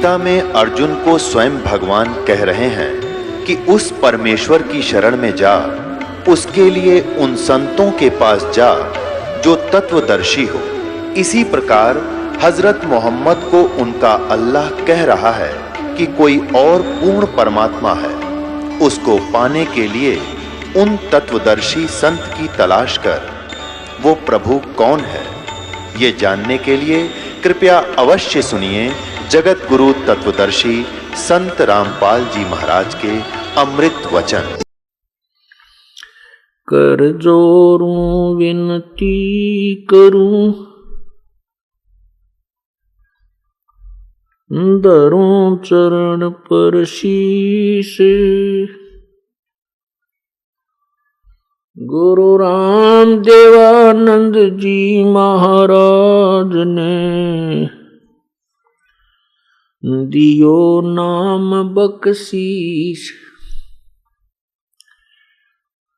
गीता में अर्जुन को स्वयं भगवान कह रहे हैं कि उस परमेश्वर की शरण में जा, उसके लिए उन संतों के पास जा जो तत्वदर्शी हो। इसी प्रकार हजरत मोहम्मद को उनका अल्लाह कह रहा है कि कोई और पूर्ण परमात्मा है, उसको पाने के लिए उन तत्वदर्शी संत की तलाश कर। वो प्रभु कौन है, ये जानने के लिए कृपया अवश्य सुनिए जगत गुरु तत्वदर्शी संत रामपाल जी महाराज के अमृत वचन। कर जोरूं विनती करूं, धरूं चरण पर शीश। गुरु राम देवानंद जी महाराज ने दियो नाम बख्शीश।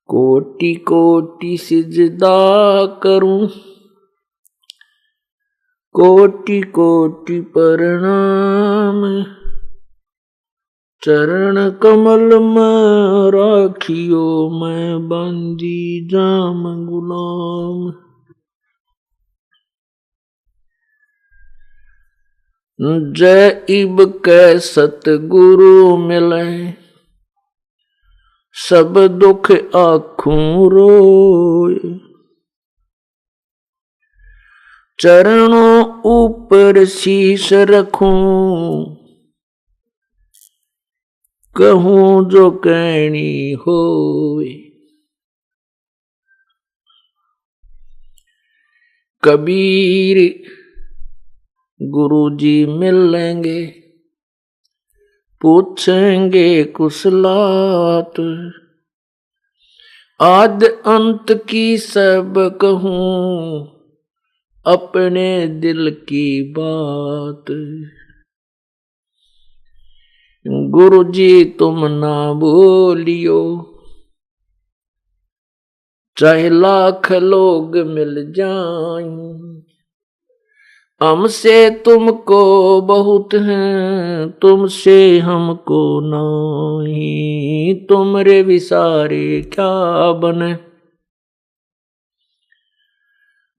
कोटि कोटि सिजदा करूं, कोटि कोटि प्रणाम। चरण कमल में राखियो, मैं बंदी जाम गुलाम। जय इब कै सतगुरु मिले, सब दुख आखूं रोए। चरणों ऊपर शीश रखूं, कहूं जो कहनी होए। कबीर गुरु जी मिलेंगे, पूछेंगे कुशलात। आद अंत की सब कहूं, अपने दिल की बात। गुरु जी तुम ना बोलियो, चाहे लाख लोग मिल जाएं। हमसे तुमको बहुत हैं, तुमसे हमको नहीं। तुमरे विसारे क्या बने,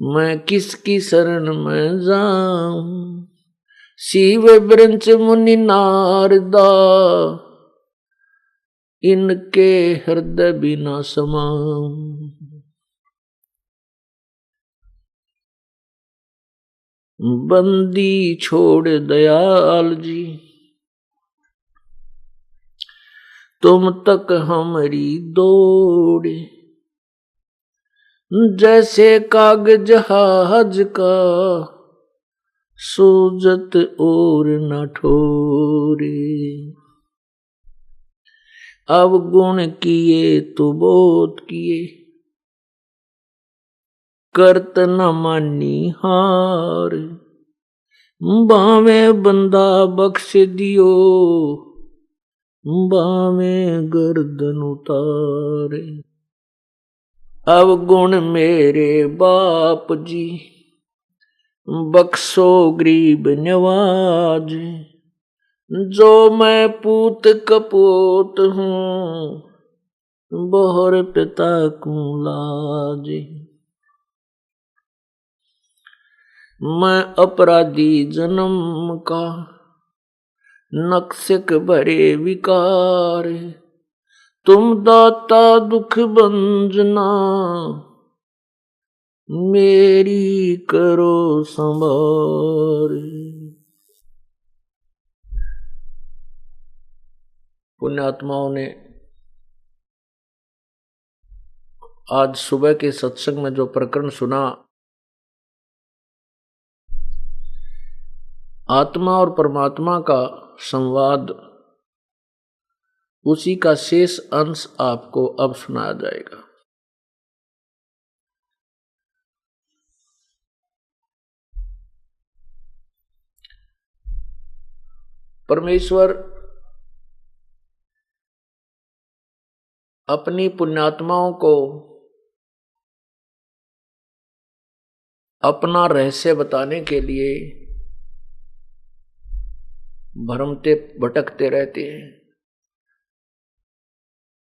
मैं किसकी शरण में जाऊं। शिव वृंच मुनि नारदा, इनके हृदय बिना समाऊं। बंदी छोड़ दयाल जी, तुम तक हमारी दौड़े। जैसे कागज जहाज का, सूजत और न ठोरे। अब गुण किए तो बहुत किए, करत न मानी हार। बावे बंदा बख्श दियो, बावे गर्दन उतारे। अब गुण मेरे बाप जी, बख्शो गरीब नवाज। जो मैं पूत कपूत हूँ, बोहर पिता को लाज। मैं अपराधी जन्म का, नक्शक भरे विकार। तुम दाता दुख भंजना, मेरी करो संभार। पुण्यात्माओं ने आज सुबह के सत्संग में जो प्रकरण सुना, आत्मा और परमात्मा का संवाद, उसी का शेष अंश आपको अब सुनाया जाएगा। परमेश्वर अपनी पुण्यात्माओं को अपना रहस्य बताने के लिए भ्रमते भटकते रहते हैं।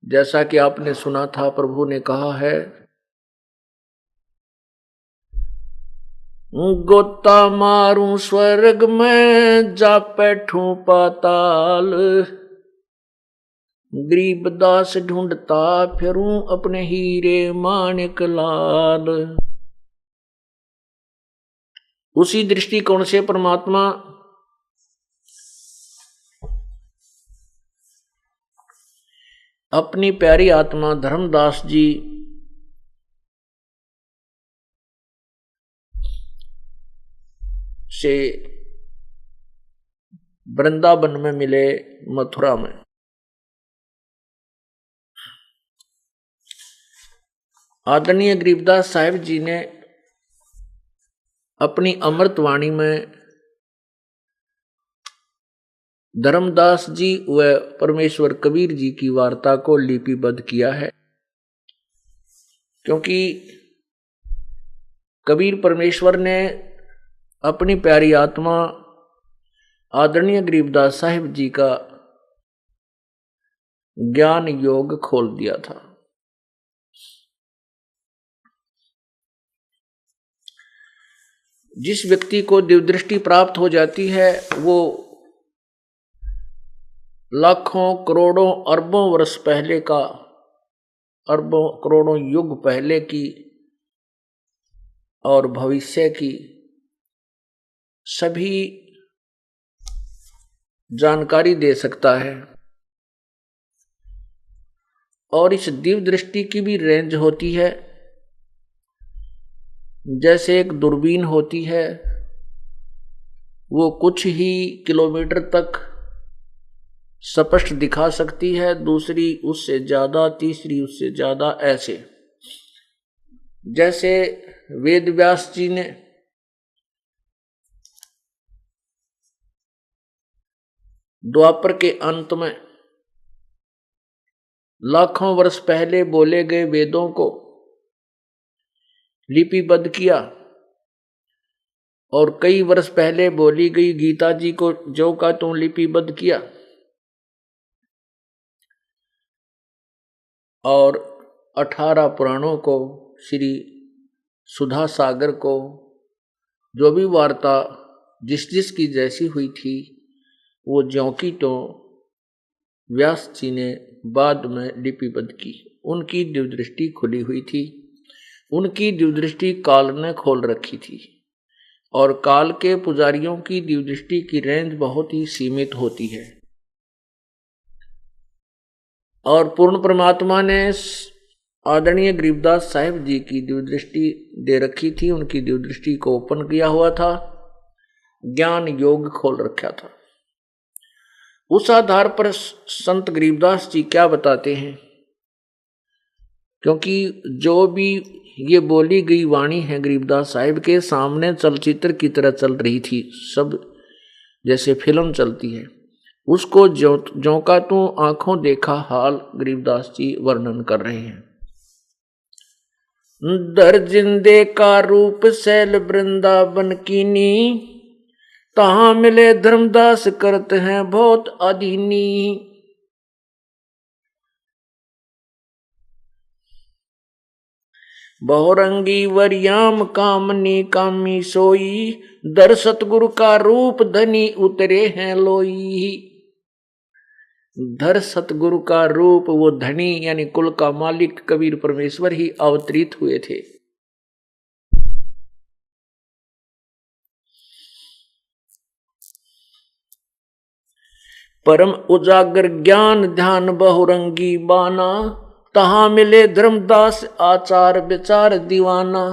जैसा कि आपने सुना था, प्रभु ने कहा है, गोता मारूं स्वर्ग में जा बैठूं पाताल, गरीब दास ढूंढता फिरूं अपने हीरे माणिक लाल। उसी दृष्टिकोण से परमात्मा अपनी प्यारी आत्मा धर्मदास जी से वृंदावन में मिले, मथुरा में। आदरणीय गरीबदास साहिब जी ने अपनी अमृतवाणी में धर्मदास जी व परमेश्वर कबीर जी की वार्ता को लिपिबद्ध किया है, क्योंकि कबीर परमेश्वर ने अपनी प्यारी आत्मा आदरणीय गरीबदास साहिब जी का ज्ञान योग खोल दिया था। जिस व्यक्ति को दिव्यदृष्टि प्राप्त हो जाती है, वो लाखों करोड़ों अरबों वर्ष पहले का, अरबों करोड़ों युग पहले की और भविष्य की सभी जानकारी दे सकता है। और इस दिव्य दृष्टि की भी रेंज होती है, जैसे एक दूरबीन होती है, वो कुछ ही किलोमीटर तक स्पष्ट दिखा सकती है, दूसरी उससे ज्यादा, तीसरी उससे ज्यादा, ऐसे। जैसे वेद व्यास जी ने द्वापर के अंत में लाखों वर्ष पहले बोले गए वेदों को लिपिबद्ध किया, और कई वर्ष पहले बोली गई गीता जी को जो का त्यों लिपिबद्ध किया, और 18 पुराणों को, श्री सुधा सागर को, जो भी वार्ता जिस जिस की जैसी हुई थी, वो ज्यों की तो व्यास जी ने बाद में लिपिबद्ध की। उनकी दिव्यदृष्टि खुली हुई थी, उनकी दिव्यदृष्टि काल ने खोल रखी थी, और काल के पुजारियों की दिव्यदृष्टि की रेंज बहुत ही सीमित होती है। और पूर्ण परमात्मा ने आदरणीय गरीबदास साहिब जी की दिव्यदृष्टि दे रखी थी, उनकी दिव्यदृष्टि को ओपन किया हुआ था, ज्ञान योग खोल रखा था। उस आधार पर संत गरीबदास जी क्या बताते हैं, क्योंकि जो भी ये बोली गई वाणी है गरीबदास साहिब के सामने चलचित्र की तरह चल रही थी, सब जैसे फिल्म चलती है, उसको ज्यों का त्यों आंखों देखा हाल गरीबदास जी वर्णन कर रहे हैं। दर जिंदे का रूप सैल वृंदावन कीनी, तहां मिले धर्मदास करते हैं बहुत अधीनी। बहुरंगी वरियाम कामनी कामी सोई, दर सतगुरु का रूप धनी उतरे हैं लोई। धर सतगुरु का रूप, वो धनी यानी कुल का मालिक कबीर परमेश्वर ही अवतरित हुए थे। परम उजागर ज्ञान ध्यान बहुरंगी बाना, तहां मिले धर्मदास आचार विचार दीवाना।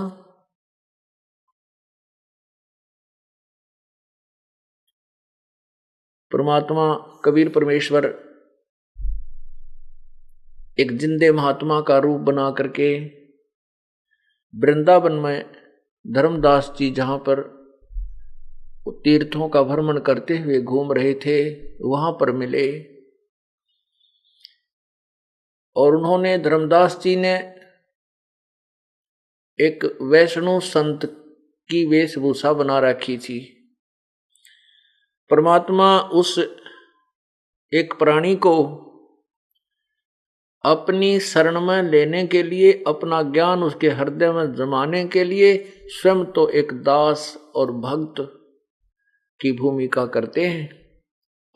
परमात्मा कबीर परमेश्वर एक जिंदे महात्मा का रूप बना करके वृंदावन में धर्मदास जी जहां पर तीर्थों का भ्रमण करते हुए घूम रहे थे, वहां पर मिले, और उन्होंने, धर्मदास जी ने एक वैष्णव संत की वेशभूषा बना रखी थी, परमात्मा उस एक प्राणी को अपनी शरण में लेने के लिए, अपना ज्ञान उसके हृदय में जमाने के लिए स्वयं तो एक दास और भक्त की भूमिका करते हैं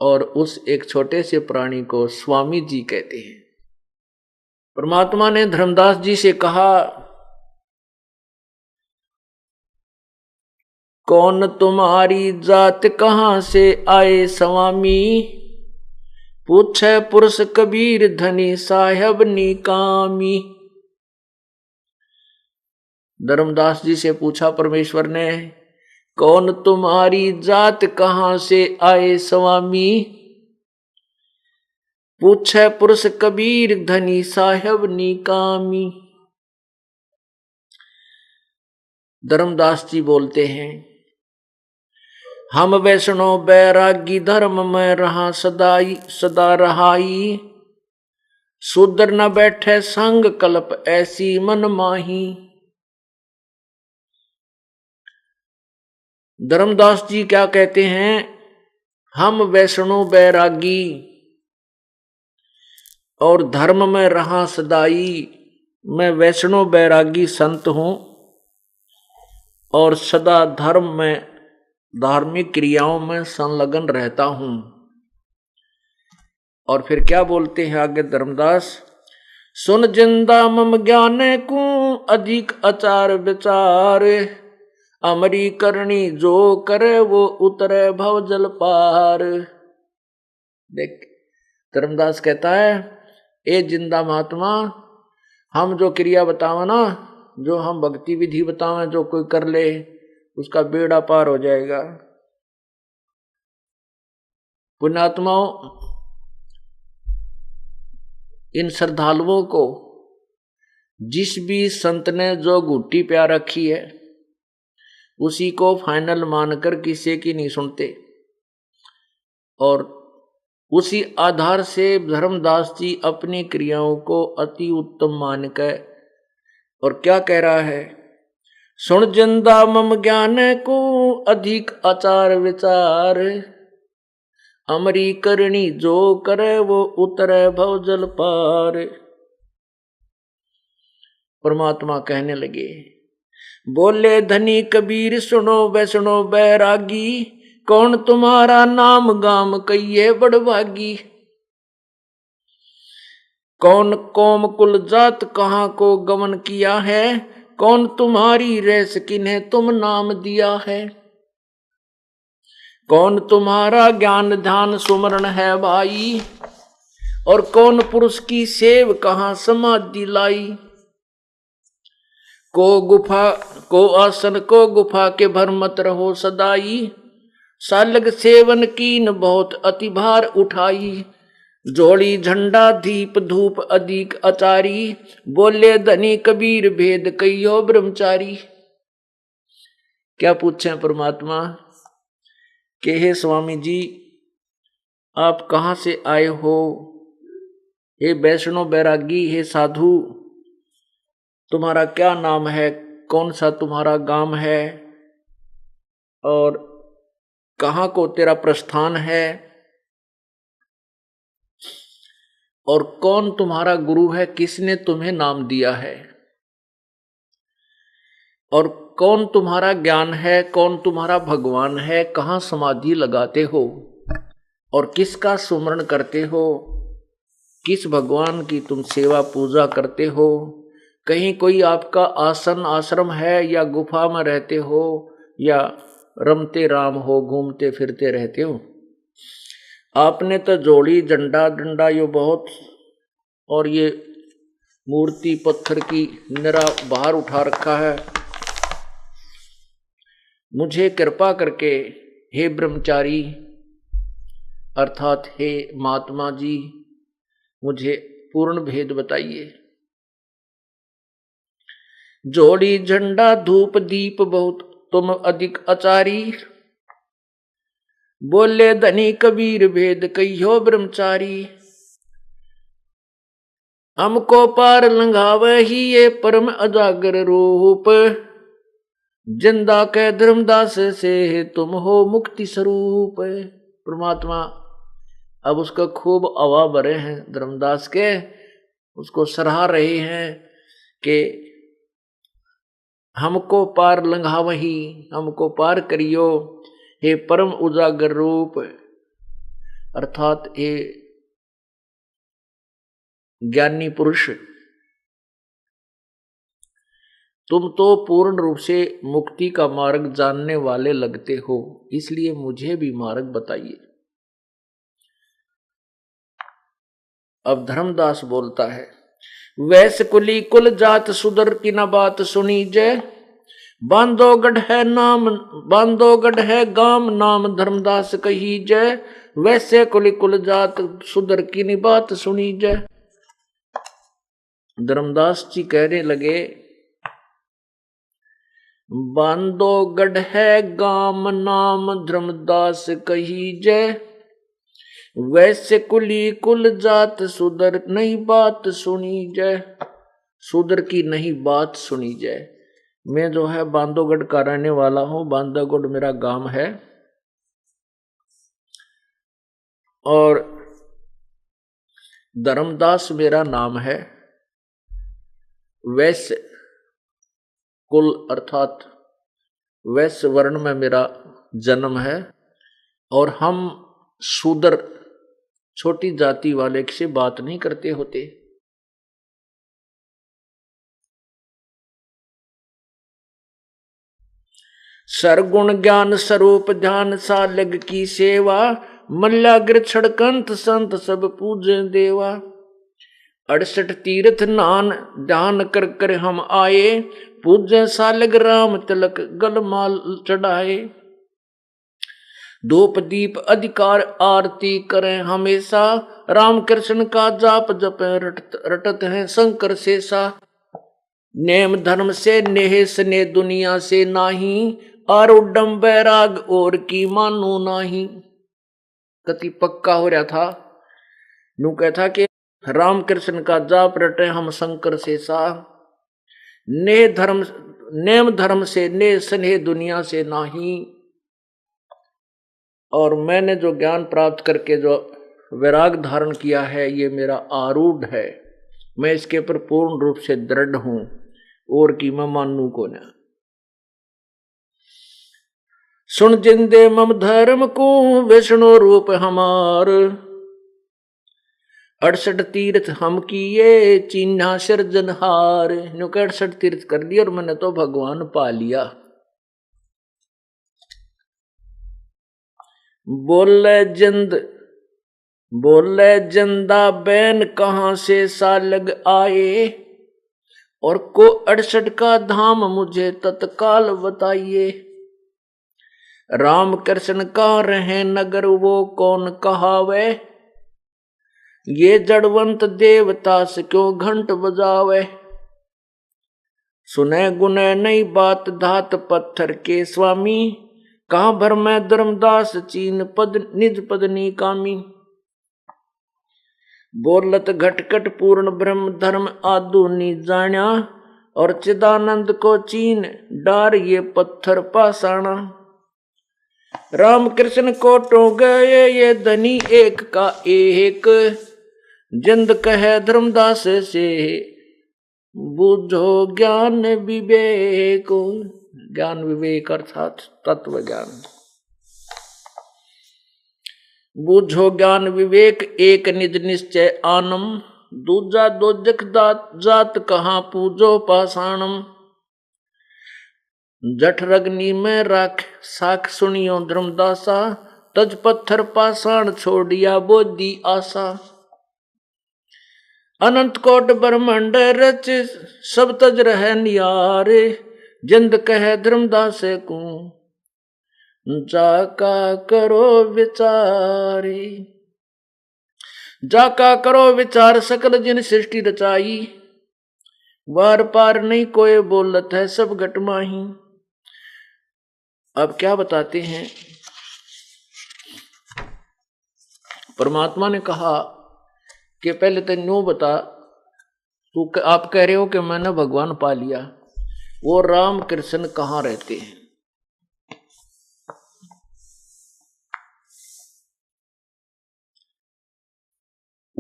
और उस एक छोटे से प्राणी को स्वामी जी कहते हैं। परमात्मा ने धर्मदास जी से कहा, कौन तुम्हारी जात कहां से आए स्वामी, पूछे पुरुष कबीर धनी साहेब निकामी। धर्मदास जी से पूछा परमेश्वर ने, कौन तुम्हारी जात कहां से आए स्वामी, पूछे पुरुष कबीर धनी साहेब निकामी। धर्मदास जी बोलते हैं, हम वैष्णव बैरागी धर्म में रहा सदा रहाई, सुधर न बैठे संग कल्प ऐसी मन माही। धर्मदास जी क्या कहते हैं, हम वैष्णव बैरागी और धर्म में रहा सदाई। मैं वैष्णव बैरागी संत हूं और सदा धर्म में, धार्मिक क्रियाओं में संलग्न रहता हूं। और फिर क्या बोलते हैं आगे धर्मदास, सुन जिंदा मम ज्ञान को अधिक आचार विचार, अमरी करनी जो करे वो उतरे भव जल पार। देख धर्मदास कहता है, ए जिंदा महात्मा, हम जो क्रिया बतावा ना, जो हम भक्ति विधि बतावें, जो कोई कर ले उसका बेड़ा पार हो जाएगा। पुण्यात्माओं, इन श्रद्धालुओं को जिस भी संत ने जो घुट्टी प्यार रखी है उसी को फाइनल मानकर किसी की नहीं सुनते, और उसी आधार से धर्मदास जी अपनी क्रियाओं को अति उत्तम मानकर और क्या कह रहा है, सुन जिंदा मम ज्ञान को अधिक आचार विचार, अमरी करनी जो करे वो उतरे भव जल पार। परमात्मा कहने लगे, बोले धनी कबीर सुनो वैष्णो बैरागी, कौन तुम्हारा नाम गाम कहिए बड़भागी, कौन कौम कुल जात कहाँ को गमन किया है, कौन तुम्हारी रेस किन्हें तुम नाम दिया है, कौन तुम्हारा ज्ञान ध्यान सुमरण है भाई, और कौन पुरुष की सेव कहाँ समाधि लाई, को गुफा को आसन को गुफा के भर मत रहो सदाई, सालग सेवन कीन बहुत अति भार उठाई, जोड़ी झंडा दीप धूप अधिक आचारी, बोले धनी कबीर भेद कहियो ब्रह्मचारी। क्या पूछे परमात्मा के, हे स्वामी जी आप कहाँ से आए हो, हे वैष्णव बैरागी, हे साधु, तुम्हारा क्या नाम है, कौन सा तुम्हारा गांव है, और कहाँ को तेरा प्रस्थान है, और कौन तुम्हारा गुरु है, किसने तुम्हें नाम दिया है, और कौन तुम्हारा ज्ञान है, कौन तुम्हारा भगवान है, कहाँ समाधि लगाते हो और किसका सुमरण करते हो, किस भगवान की तुम सेवा पूजा करते हो, कहीं कोई आपका आसन आश्रम है या गुफा में रहते हो या रमते राम हो, घूमते फिरते रहते हो। आपने तो जोड़ी झंडा डंडा यो बहुत, और ये मूर्ति पत्थर की निरा बाहर उठा रखा है। मुझे कृपा करके हे ब्रह्मचारी अर्थात हे महात्मा जी, मुझे पूर्ण भेद बताइए। जोड़ी झंडा धूप दीप बहुत तुम अधिक आचारी, बोले धनी कबीर भेद कहियो ब्रह्मचारी, हमको पार लंघावे ही ये परम अजागर रूप, जिंदा के धर्मदास से तुम हो मुक्ति स्वरूप। परमात्मा अब उसका खूब हवा भरे हैं धर्मदास के, उसको सराह रहे हैं कि हमको पार लंघावही, हमको पार करियो हे परम उजागर रूप, अर्थात हे ज्ञानी पुरुष, तुम तो पूर्ण रूप से मुक्ति का मार्ग जानने वाले लगते हो, इसलिए मुझे भी मार्ग बताइए। अब धर्मदास बोलता है, वैश्य कुली कुल जात सुदर की न बात सुनी जय, बांधोगढ़ है नाम, बांधोगढ़ है गाम नाम धर्मदास कही जय, वैश्य कुली कुल जात सुदर की न बात सुनी जय। धर्मदास जी कहने लगे, बांधोगढ़ है गाम नाम धर्मदास कही जय, वैसे कुली कुल जात सुदर नहीं बात सुनी जय, सुदर की नहीं बात सुनी जय। मैं जो है बांधोगढ़ का रहने वाला हूं, बांधोगढ़ मेरा गांव है और धर्मदास मेरा नाम है। वैश्य कुल अर्थात वैश्य वर्ण में मेरा जन्म है और हम शूद्र छोटी जाति वाले से बात नहीं करते होते। सरगुण ज्ञान स्वरूप ध्यान सालग की सेवा, मल्लाग्र छड़कंत संत सब पूजे देवा, 68 तीर्थ नान ध्यान कर कर हम आए, पूजे सालग राम तिलक गलमाल चढ़ाए, धूप दीप अधिकार आरती करें हमेशा, राम कृष्ण का जाप जपे रटत हैं शंकर शेषा, नेम धर्म से नेह स्ने दुनिया से नाही, आरुडम बैराग और की मानो नाही। कति पक्का हो रहा था, यूं कहता कि राम कृष्ण का जाप रटे हम शंकर शेषा, नेम धर्म से ने स्नेह दुनिया से नाही। और मैंने जो ज्ञान प्राप्त करके जो वैराग धारण किया है ये मेरा आरूढ़ है, मैं इसके ऊपर पूर्ण रूप से दृढ़ हूं और की मैं मानू को न। सुन जिंदे मम धर्म को विष्णु रूप हमार, 68 तीर्थ हम किए चिन्हा सिरजनहार। 68 तीर्थ कर लिए और मैंने तो भगवान पा लिया। बोले जिंदा बैन कहां से सालग आए, और को 68 का धाम मुझे तत्काल बताइए, राम कृष्ण का रहे नगर वो कौन कहावे, ये जड़वंत देवता से क्यों घंट बजावे, सुने गुने नई बात धात पत्थर के स्वामी, कहां भर में धर्मदास चीन पद निज पदनी कामी, बोलत घटकट पूर्ण ब्रह्म धर्म आदुनी जाण्या, और चिदानंद को चीन डार ये पत्थर पाषाणा, राम कृष्ण को टो गए ये धनी एक का एक, जिंद कहे धर्मदास से बुझो ज्ञान विवेक। ज्ञान विवेक अर्थात तत्व ज्ञान। बुझो ज्ञान विवेक एक निज निश्चय आनम, दूजा दोजक जात कहाँ पूजो पाषाणम, जठ रग्नि में राख साख सुनियो धर्मदासा, तज पत्थर पाषाण छोड़िया बोधी आशा, अनंत कोट ब्रह्मांड रच सब तज रह नियारे, जिंद कहे धर्मदास को जाका करो विचारे, जाका करो विचार सकल जिन सृष्टि रचाई, वार पार नहीं कोई बोलत है सब घटमाही। अब क्या बताते हैं, परमात्मा ने कहा कि पहले तो न्यू बता, तू आप कह रहे हो कि मैंने भगवान पा लिया, वो राम कृष्ण कहाँ रहते हैं।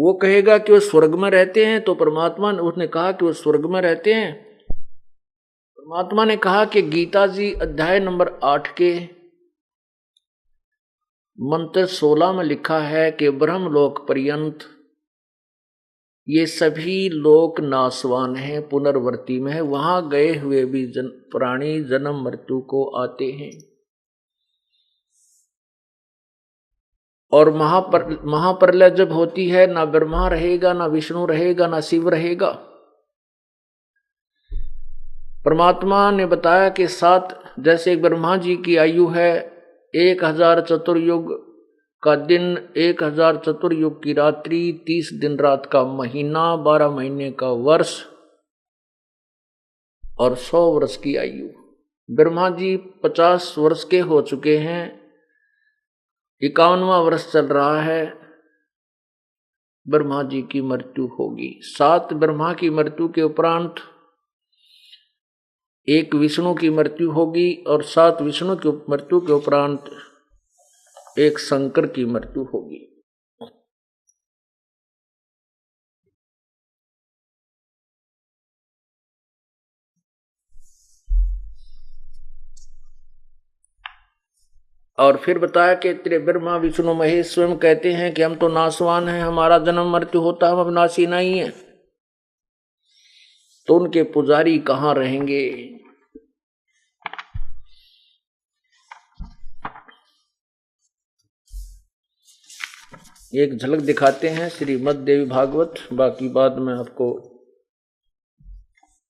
वो कहेगा कि वो स्वर्ग में रहते हैं, तो परमात्मा ने उसने कहा कि वो स्वर्ग में रहते हैं। परमात्मा ने कहा कि गीता जी अध्याय नंबर 8 के मंत्र 16 में लिखा है कि ब्रह्मलोक पर्यंत ये सभी लोक नाशवान हैं, पुनर्वर्ती में है, वहां गए हुए भी प्राणी जन्म मृत्यु को आते हैं। और महाप्रलय जब होती है, ना ब्रह्मा रहेगा, ना विष्णु रहेगा, ना शिव रहेगा। परमात्मा ने बताया कि 7 जैसे ब्रह्मा जी की आयु है 1000 चतुर्युग का दिन, 1000 चतुर्युग की रात्रि, 30 दिन रात का महीना, 12 महीने का वर्ष और 100 वर्ष की आयु। ब्रह्मा जी 50 वर्ष के हो चुके हैं, 51वां वर्ष चल रहा है, ब्रह्मा जी की मृत्यु होगी। 7 ब्रह्मा की मृत्यु के उपरांत 1 विष्णु की मृत्यु होगी और 7 विष्णु की मृत्यु के उपरांत 1 शंकर की मृत्यु होगी। और फिर बताया कि तेरे ब्रह्मा विष्णु महेश स्वयं कहते हैं कि हम तो नाशवान हैं, हमारा जन्म मृत्यु होता, हम अविनाशी नहीं है। तो उनके पुजारी कहाँ रहेंगे? एक झलक दिखाते हैं श्रीमद् देवी भागवत, बाकी बाद में आपको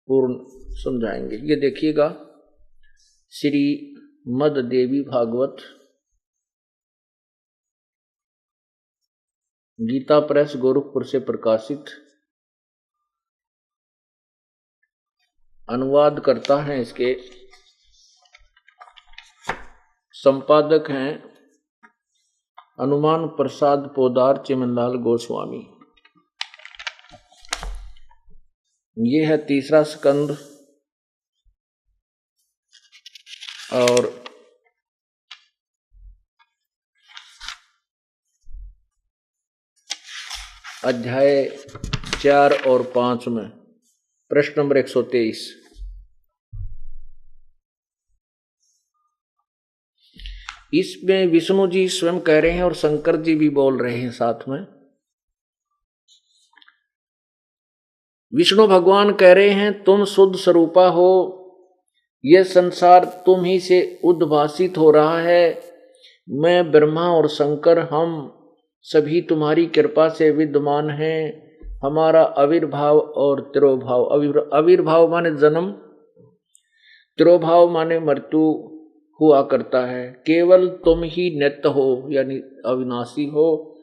पूर्ण समझाएंगे। ये देखिएगा श्रीमद् देवी भागवत, गीता प्रेस गोरखपुर से प्रकाशित। अनुवाद करता है, इसके संपादक हैं हनुमान प्रसाद पोदार चिमनलाल गोस्वामी। ये है 3रा स्कंद और अध्याय 4 और 5 में प्रश्न नंबर 123। इसमें विष्णु जी स्वयं कह रहे हैं और शंकर जी भी बोल रहे हैं साथ में। विष्णु भगवान कह रहे हैं तुम शुद्ध स्वरूपा हो, यह संसार तुम ही से उद्भासित हो रहा है। मैं ब्रह्मा और शंकर हम सभी तुम्हारी कृपा से विद्यमान हैं। हमारा आविर्भाव और तिरोभाव, आविर्भाव माने जन्म, तिरोभाव माने मृत्यु हुआ करता है। केवल तुम ही नित्य हो, यानी अविनाशी हो,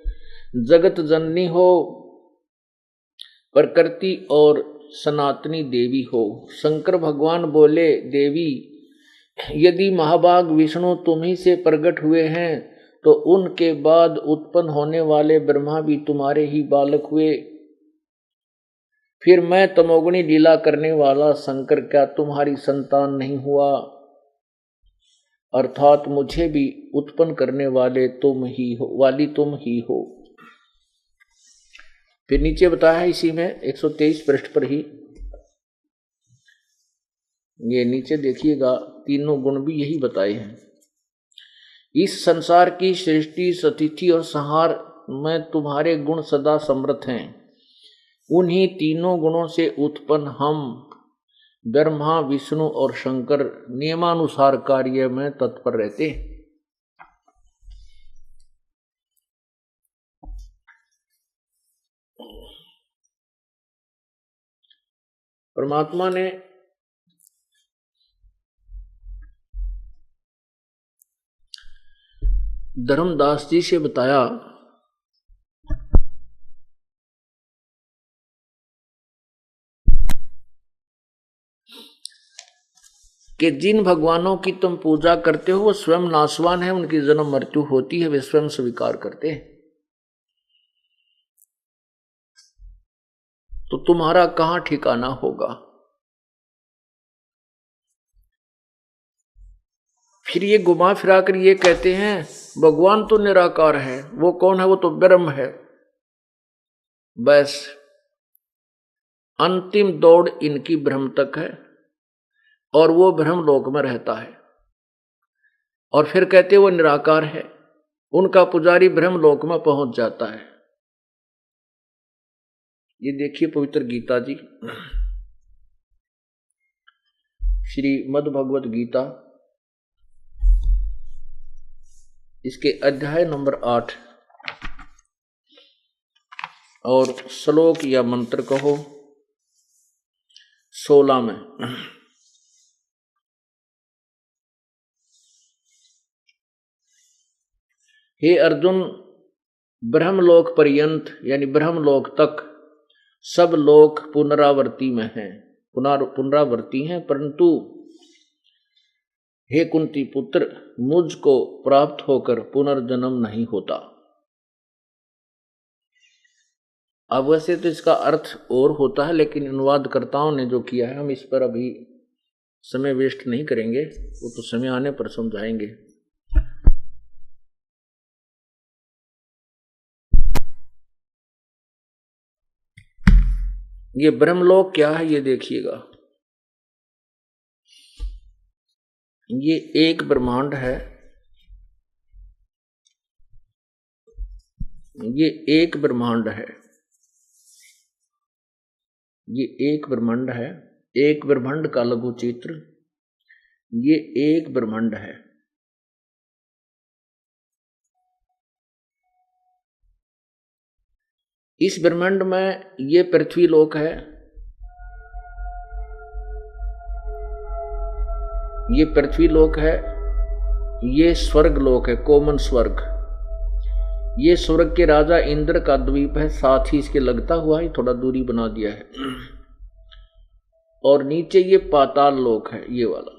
जगत जननी हो, प्रकृति और सनातनी देवी हो। शंकर भगवान बोले, देवी यदि महाभाग विष्णु तुम ही से प्रकट हुए हैं तो उनके बाद उत्पन्न होने वाले ब्रह्मा भी तुम्हारे ही बालक हुए। फिर मैं तमोगुणी लीला करने वाला शंकर क्या तुम्हारी संतान नहीं हुआ? अर्थात मुझे भी उत्पन्न करने वाले तुम ही हो, वाली तुम ही हो। फिर नीचे बताया है इसी में 123 पृष्ठ पर ही, ये नीचे देखिएगा, तीनों गुण भी यही बताए हैं। इस संसार की सृष्टि, स्थिति और संहार में तुम्हारे गुण सदा समृद्ध हैं। उन्हीं तीनों गुणों से उत्पन्न हम ब्रह्मा, विष्णु और शंकर नियमानुसार कार्य में तत्पर रहते हैं। परमात्मा ने धर्मदास जी से बताया कि जिन भगवानों की तुम पूजा करते हो वो स्वयं नाशवान है, उनकी जन्म मृत्यु होती है, वे स्वयं स्वीकार करते हैं। तो तुम्हारा कहां ठिकाना होगा? फिर ये घुमा फिरा कर ये कहते हैं भगवान तो निराकार है। वो कौन है? वो तो ब्रह्म है। बस अंतिम दौड़ इनकी ब्रह्म तक है और वो ब्रह्म लोक में रहता है। और फिर कहते वो निराकार है, उनका पुजारी ब्रह्म लोक में पहुंच जाता है। ये देखिए पवित्र गीता जी, श्री मद् भगवत गीता, इसके अध्याय नंबर 8 और श्लोक या मंत्र कहो 16 में। हे अर्जुन, ब्रह्मलोक पर्यंत यानी ब्रह्मलोक तक सब लोक पुनरावर्ती में हैं, पुनरावर्ती हैं, परंतु हे कुंती पुत्र, मुझको प्राप्त होकर पुनर्जन्म नहीं होता। अब वैसे तो इसका अर्थ और होता है, लेकिन अनुवादकर्ताओं ने जो किया है हम इस पर अभी समय वेस्ट नहीं करेंगे, वो तो समय आने पर समझाएंगे। ये ब्रह्मलोक क्या है ये देखिएगा। ये एक ब्रह्मांड है, ये एक ब्रह्मांड है, ये एक ब्रह्मांड है, एक ब्रह्मांड का लघु चित्र, ये एक ब्रह्मांड है। इस ब्रह्मांड में ये पृथ्वी लोक है, ये पृथ्वी लोक है, ये स्वर्ग लोक है, कोमन स्वर्ग। ये स्वर्ग के राजा इंद्र का द्वीप है, साथ ही इसके लगता हुआ ही थोड़ा दूरी बना दिया है। और नीचे ये पाताल लोक है, ये वाला।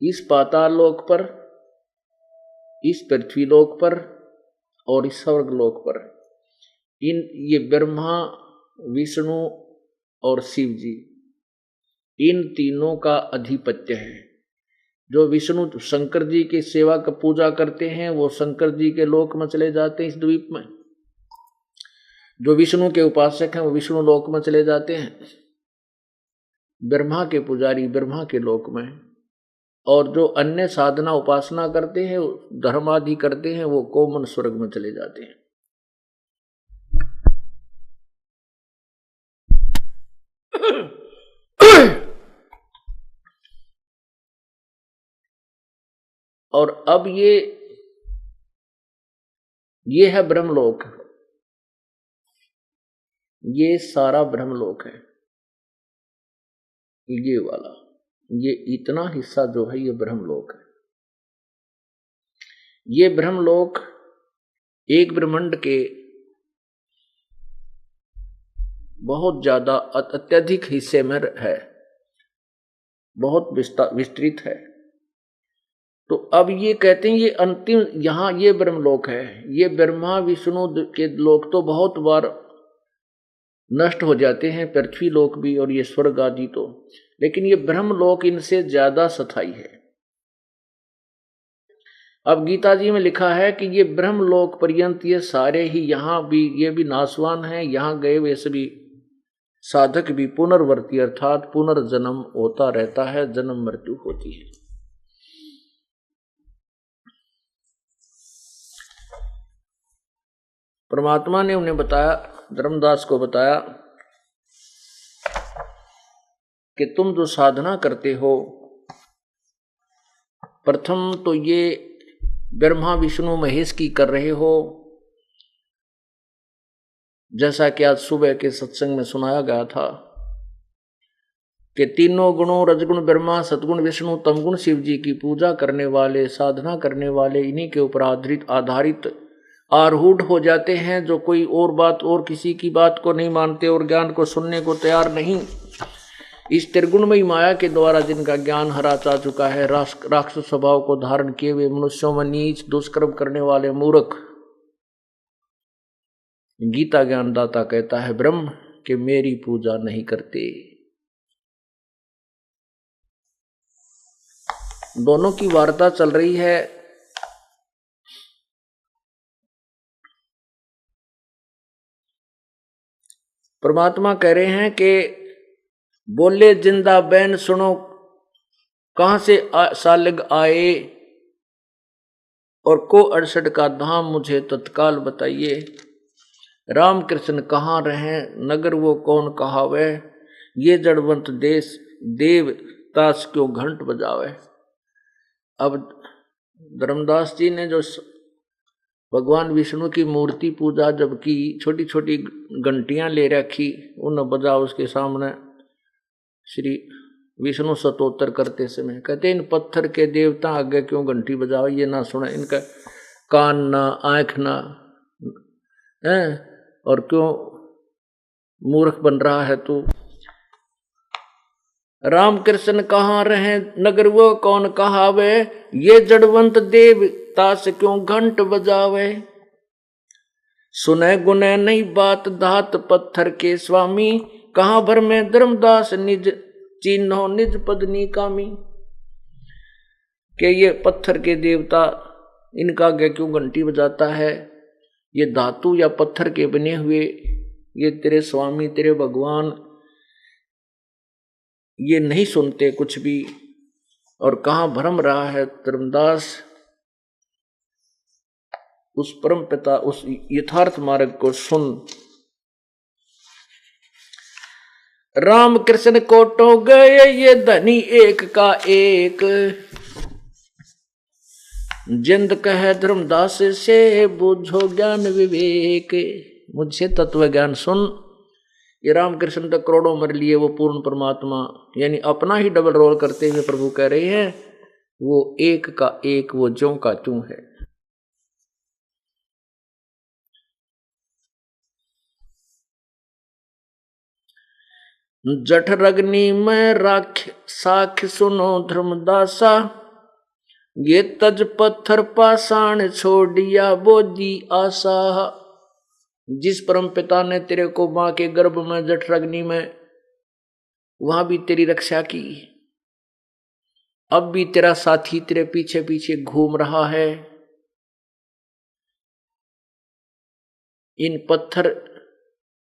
इस पाताल लोक पर, इस पृथ्वी लोक पर और इस स्वर्ग लोक पर ये ब्रह्मा, विष्णु और शिव जी, इन तीनों का अधिपत्य है। जो विष्णु शंकर जी की सेवा का पूजा करते हैं वो शंकर जी के लोक में चले जाते हैं, इस द्वीप में। जो विष्णु के उपासक हैं वो विष्णु लोक में चले जाते हैं, ब्रह्मा के पुजारी ब्रह्मा के लोक में, और जो अन्य साधना उपासना करते हैं, धर्म आदि करते हैं, वो कोमन स्वर्ग में चले जाते हैं। और अब ये है ब्रह्मलोक, ये सारा ब्रह्मलोक है, ये वाला, ये इतना हिस्सा जो है ये ब्रह्मलोक है। ये ब्रह्मलोक एक ब्रह्मांड के बहुत ज्यादा अत्यधिक हिस्से में है, बहुत विस्तृत है। तो अब ये कहते हैं ये अंतिम, यहां ये ब्रह्मलोक है। ये ब्रह्मा विष्णु के लोक तो बहुत बार नष्ट हो जाते हैं, पृथ्वी लोक भी और ये स्वर्ग आदि तो, लेकिन ये ब्रह्मलोक इनसे ज्यादा स्थायी है। अब गीता जी में लिखा है कि ये ब्रह्मलोक पर्यंत ये सारे ही, यहां भी ये भी नाशवान है, यहां गए हुए सभी साधक भी पुनर्वर्ती अर्थात पुनर्जन्म होता रहता है, जन्म मृत्यु होती है। परमात्मा ने उन्हें बताया, धर्मदास को बताया कि तुम जो साधना करते हो, प्रथम तो ये ब्रह्मा विष्णु महेश की कर रहे हो, जैसा कि आज सुबह के सत्संग में सुनाया गया था कि तीनों गुणों रजगुण ब्रह्मा, सतगुण विष्णु, तमगुण शिव जी की पूजा करने वाले, साधना करने वाले, इन्हीं के ऊपर आधारित आरूढ़ हो जाते हैं, जो कोई और बात और किसी की बात को नहीं मानते और ज्ञान को सुनने को तैयार नहीं। इस त्रिगुणमयी माया के द्वारा जिनका ज्ञान हरा जा चुका है, राक्षस स्वभाव को धारण किए हुए मनुष्यों में नीच दुष्कर्म करने वाले मूर्ख, गीता ज्ञानदाता कहता है ब्रह्म कि मेरी पूजा नहीं करते। दोनों की वार्ता चल रही है। परमात्मा कह रहे हैं कि बोले जिंदा बैन सुनो, कहां से सालिग आए और को 68 का धाम मुझे तत्काल बताइए। राम कृष्ण कहाँ रहे, नगर वो कौन कहावे, ये जड़वंत देश देव ताश क्यों घंट बजावे। अब धर्मदास जी ने जो भगवान विष्णु की मूर्ति पूजा जब की, छोटी छोटी घंटियां ले रखी, उन बजा उसके सामने श्री विष्णु स्तोत्र करते समय कहते इन पत्थर के देवता आगे क्यों घंटी बजाओ, ये ना सुने, इनका कान ना आंख ना है, और क्यों मूर्ख बन रहा है तू। राम कृष्ण कहाँ रहे, नगर वो कौन कहावे, ये जड़वंत देवता से क्यों घंट बजावे। सुने गुने नहीं बात धात पत्थर के स्वामी, कहाँ भर में धर्मदास निज चिन्हो निज पदनी कामी। कि ये पत्थर के देवता इनका आगे क्यों घंटी बजाता है, ये धातु या पत्थर के बने हुए ये तेरे स्वामी तेरे भगवान ये नहीं सुनते कुछ भी, और कहाँ भ्रम रहा है धर्मदास। उस परम पिता उस यथार्थ मार्ग को सुन। राम कृष्ण कोटो गए ये धनी एक का एक, जिंद कहे धर्मदास से बुझो ज्ञान विवेक। मुझसे तत्व ज्ञान सुन। ये रामकृष्ण तक करोड़ों मर लिए, वो पूर्ण परमात्मा यानी अपना ही डबल रोल करते हुए प्रभु कह रहे हैं वो एक का एक, वो ज्यों का त्यों है। जठरग्नि में राख साख सुनो धर्मदासा, ये तज पत्थर पाषाण छोड़िया बोधी आशा। जिस परम पिता ने तेरे को मां के गर्भ में जठरग्नि में वहां भी तेरी रक्षा की, अब भी तेरा साथी तेरे पीछे पीछे घूम रहा है। इन पत्थर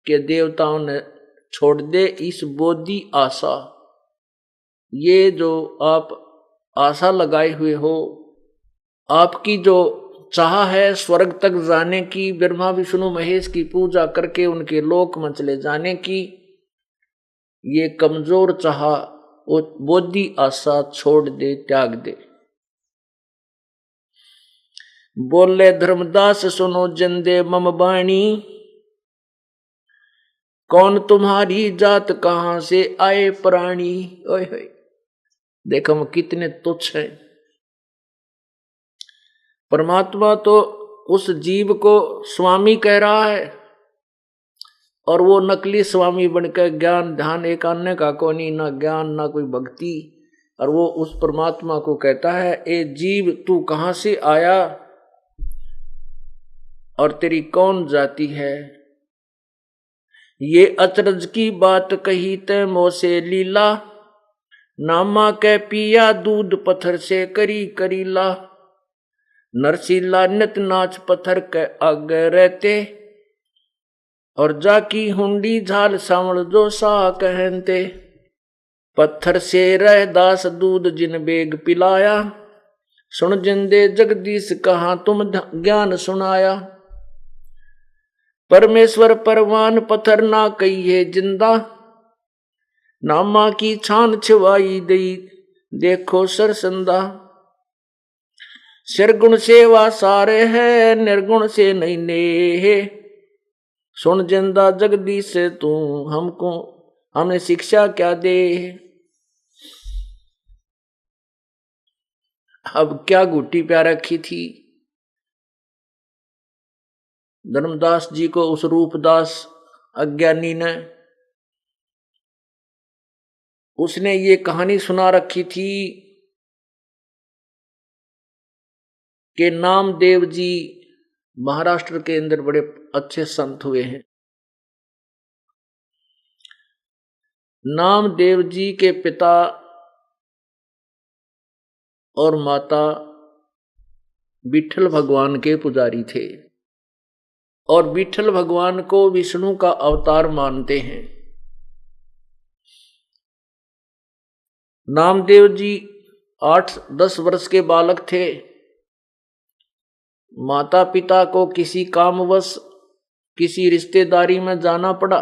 के देवताओं ने छोड़ दे इस बोधी आशा। ये जो आप आशा लगाए हुए हो, आपकी जो चाह है स्वर्ग तक जाने की, ब्रह्मा विष्णु महेश की पूजा करके उनके लोक में चले जाने की, ये कमजोर चाह वो बोधी आशा छोड़ दे, त्याग दे। बोले धर्मदास सुनो जिंदे मम बाणी, कौन तुम्हारी जात कहां से आए प्राणी। ओए होए, देखो हम कितने तुच्छ हैं। परमात्मा तो उस जीव को स्वामी कह रहा है, और वो नकली स्वामी बनकर ज्ञान ध्यान एक अन्य का कोनी, ना ज्ञान ना कोई भक्ति, और वो उस परमात्मा को कहता है ए जीव तू कहां से आया और तेरी कौन जाति है। ये अचरज की बात कही ते मोसे लीला, नामा के पिया दूध पत्थर से करी करीला। नरसीला नित नाच पत्थर के आगे रहते, और जाकी हुंडी झाल सावल जो सा कहते। पत्थर से रह दास दूध जिन बेग पिलाया, सुन जिंदे जगदीश कहाँ तुम ज्ञान सुनाया। परमेश्वर परवान पत्थर ना कहिए जिंदा, नामा की छान छिवाई दई देखो सरसंदा। सिरगुण सेवा सारे है निर्गुण से नहीं ने, सुन जिंदा जगदीश से तू हमको हमें शिक्षा क्या दे। अब क्या गुट्टी प्या रखी थी धर्मदास जी को उस रूपदास अज्ञानी ने। उसने ये कहानी सुना रखी थी कि नामदेव जी महाराष्ट्र के अंदर बड़े अच्छे संत हुए हैं। नामदेव जी के पिता और माता विठल भगवान के पुजारी थे। और विठल भगवान को विष्णु का अवतार मानते हैं। नामदेव जी 8-10 वर्ष के बालक थे। माता पिता को किसी कामवश किसी रिश्तेदारी में जाना पड़ा।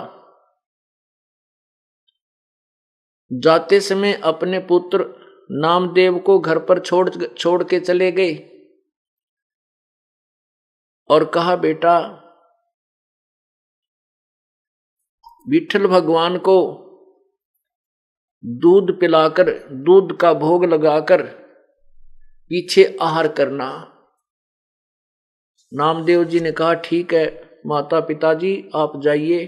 जाते समय अपने पुत्र नामदेव को घर पर छोड़ के चले गए और कहा, बेटा विठल भगवान को दूध पिलाकर, दूध का भोग लगाकर पीछे आहार करना। नामदेव जी ने कहा, ठीक है माता पिताजी, आप जाइए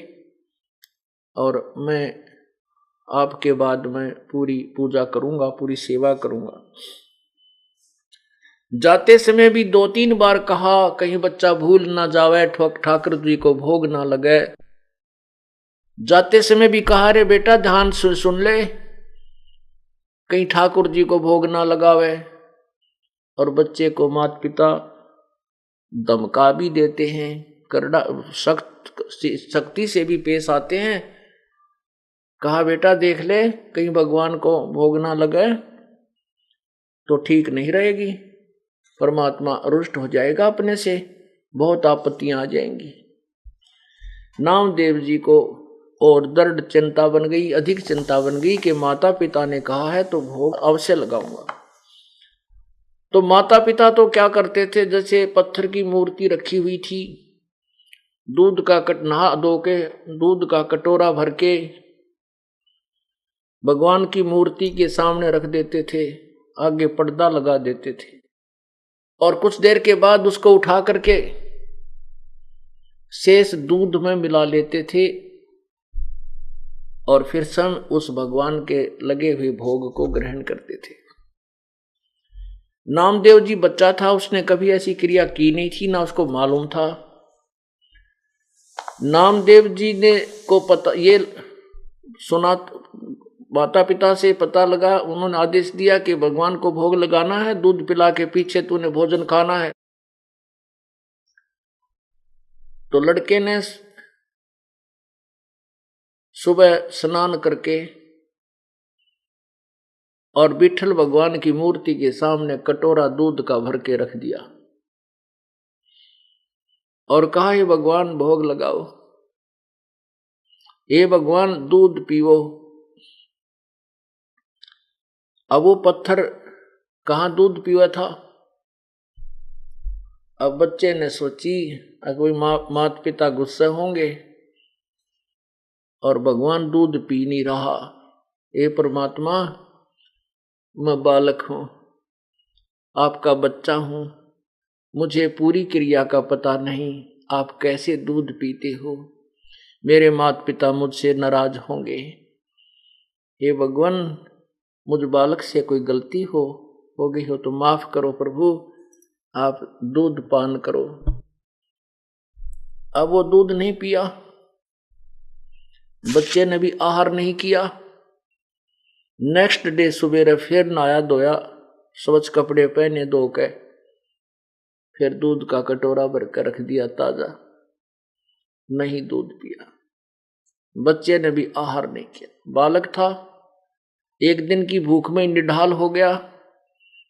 और मैं आपके बाद में पूरी पूजा करूंगा, पूरी सेवा करूंगा। जाते समय भी 2-3 बार कहा, कहीं बच्चा भूल ना जावे, ठाकुर जी को भोग ना लगे। जाते समय भी कहा, रे बेटा ध्यान सुन ले, कहीं ठाकुर जी को भोग ना लगावे। और बच्चे को माता पिता धमका भी देते हैं, करड़ा सख्ती से भी पेश आते हैं। कहा, बेटा देख ले, कहीं भगवान को भोग ना लगे तो ठीक नहीं रहेगी, परमात्मा रुष्ट हो जाएगा अपने से, बहुत आपत्तियां आ जाएंगी। नामदेव जी को और दृढ़ चिंता बन गई, अधिक चिंता बन गई कि माता पिता ने कहा है तो भोग अवश्य लगाऊंगा। तो माता पिता तो क्या करते थे, जैसे पत्थर की मूर्ति रखी हुई थी, दूध का नहा धो के दूध का कटोरा भर के भगवान की मूर्ति के सामने रख देते थे, आगे पर्दा लगा देते थे और कुछ देर के बाद उसको उठा करके शेष दूध में मिला लेते थे और फिर स्वयं उस भगवान के लगे हुए भोग को ग्रहण करते थे। नामदेव जी बच्चा था, उसने कभी ऐसी क्रिया की नहीं थी, ना उसको मालूम था। नामदेव जी ने को पता ये सुना, माता पिता से पता लगा, उन्होंने आदेश दिया कि भगवान को भोग लगाना है, दूध पिला के पीछे तूने भोजन खाना है। तो लड़के ने सुबह स्नान करके और विठल भगवान की मूर्ति के सामने कटोरा दूध का भर के रख दिया और कहा, हे भगवान भोग लगाओ, हे भगवान दूध पीवो। अब वो पत्थर कहाँ दूध पीवा था। अब बच्चे ने सोची, कोई माता पिता गुस्से होंगे और भगवान दूध पी नहीं रहा। हे परमात्मा, मैं बालक हूं, आपका बच्चा हूं, मुझे पूरी क्रिया का पता नहीं, आप कैसे दूध पीते हो, मेरे माता पिता मुझसे नाराज होंगे। हे भगवान, मुझ बालक से कोई गलती हो गई हो तो माफ करो प्रभु, आप दूध पान करो। अब वो दूध नहीं पिया, बच्चे ने भी आहार नहीं किया। नेक्स्ट डे सुबह फिर नहाया धोया, स्वच्छ कपड़े पहने धो के, फिर दूध का कटोरा भरकर रख दिया ताजा, नहीं दूध पिया। बच्चे ने भी आहार नहीं किया। बालक था, एक दिन की भूख में निढाल हो गया,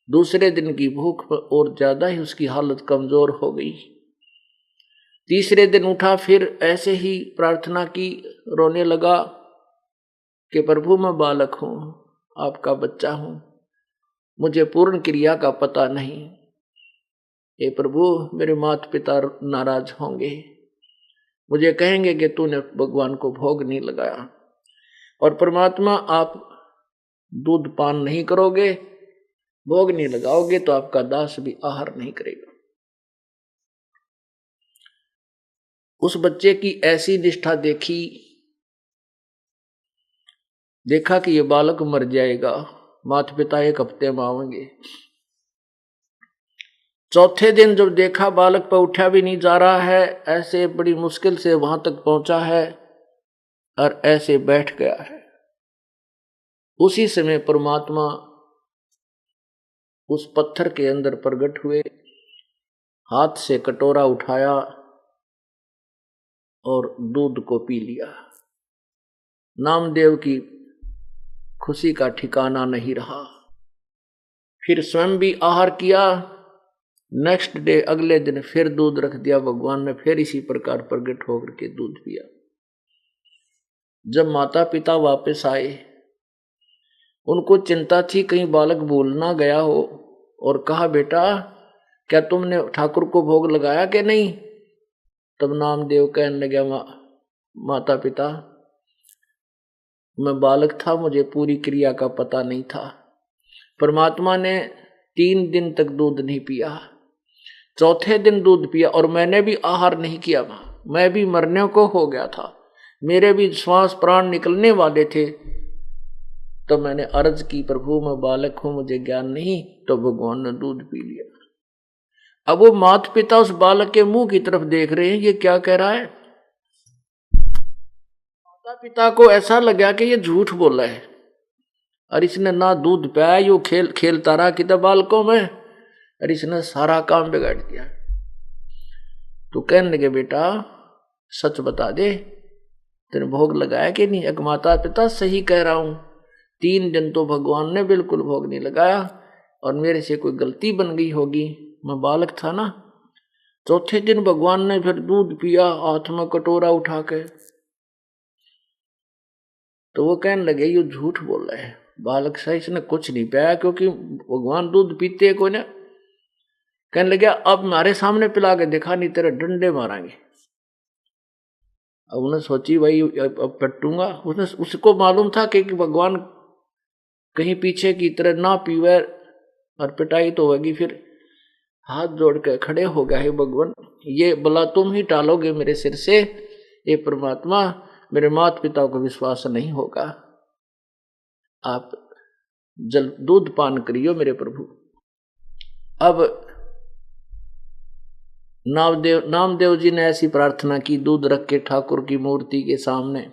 दूसरे दिन की भूख पर और ज्यादा ही उसकी हालत कमजोर हो गई। तीसरे दिन उठा, फिर ऐसे ही प्रार्थना की, रोने लगा कि प्रभु मैं बालक हूं, आपका बच्चा हूं, मुझे पूर्ण क्रिया का पता नहीं। हे प्रभु, मेरे माता पिता नाराज होंगे, मुझे कहेंगे कि तूने भगवान को भोग नहीं लगाया। और परमात्मा, आप दूध पान नहीं करोगे, भोग नहीं लगाओगे तो आपका दास भी आहार नहीं करेगा। उस बच्चे की ऐसी निष्ठा देखा कि ये बालक मर जाएगा, माता पिता 1 हफ्ते में आवेंगे। चौथे दिन जब देखा बालक पर उठा भी नहीं जा रहा है, ऐसे बड़ी मुश्किल से वहां तक पहुंचा है और ऐसे बैठ गया है, उसी समय परमात्मा उस पत्थर के अंदर प्रकट हुए, हाथ से कटोरा उठाया और दूध को पी लिया। नामदेव की खुशी का ठिकाना नहीं रहा। फिर स्वयं भी आहार किया। नेक्स्ट डे, अगले दिन फिर दूध रख दिया भगवान ने, फिर इसी प्रकार प्रकट होकर के दूध पिया। जब माता पिता वापस आए, उनको चिंता थी कहीं बालक भूल ना गया हो, और कहा बेटा क्या तुमने ठाकुर को भोग लगाया कि नहीं? तब नामदेव कहने लगा माता पिता, मैं बालक था, मुझे पूरी क्रिया का पता नहीं था। परमात्मा ने 3 दिन तक दूध नहीं पिया, चौथे दिन दूध पिया, और मैंने भी आहार नहीं किया। मैं भी मरने को हो गया था, मेरे भी श्वास प्राण निकलने वाले थे। तो मैंने अर्ज की, प्रभु मैं बालक हूं, मुझे ज्ञान नहीं। तो भगवान ने दूध पी लिया। अब वो माता पिता उस बालक के मुंह की तरफ देख रहे हैं, ये क्या कह रहा है। माता पिता को ऐसा लगा कि ये झूठ बोला है, और इसने ना दूध पिया, यो खेलता रहा कितना बालकों में, और इसने सारा काम बिगाड़ दिया। तो कहने लगे बेटा सच बता दे, तेरे भोग लगाया कि नहीं? एक माता पिता सही कह रहा हूं, 3 दिन तो भगवान ने बिल्कुल भोग नहीं लगाया, और मेरे से कोई गलती बन गई होगी, मैं बालक था ना। चौथे दिन भगवान ने फिर दूध पिया, हाथ में कटोरा उठा के। तो वो कहने लगे ये झूठ बोल रहा है, बालक सा इसने कुछ नहीं पिया, क्योंकि भगवान दूध पीते को ना। कहने लगे अब हमारे सामने पिला के दिखा, नहीं तेरे डंडे मारेंगे। अब उन्हें सोची भाई अब पटूंगा। उसको मालूम था कि भगवान कहीं पीछे की तरह ना पीवे और पिटाई तो होगी। फिर हाथ जोड़ के खड़े हो गया, है भगवान ये बला तुम ही टालोगे मेरे सिर से, ये परमात्मा मेरे माता पिता को विश्वास नहीं होगा, आप जल दूध पान करियो मेरे प्रभु। अब नामदेव जी ने ऐसी प्रार्थना की, दूध रख के ठाकुर की मूर्ति के सामने,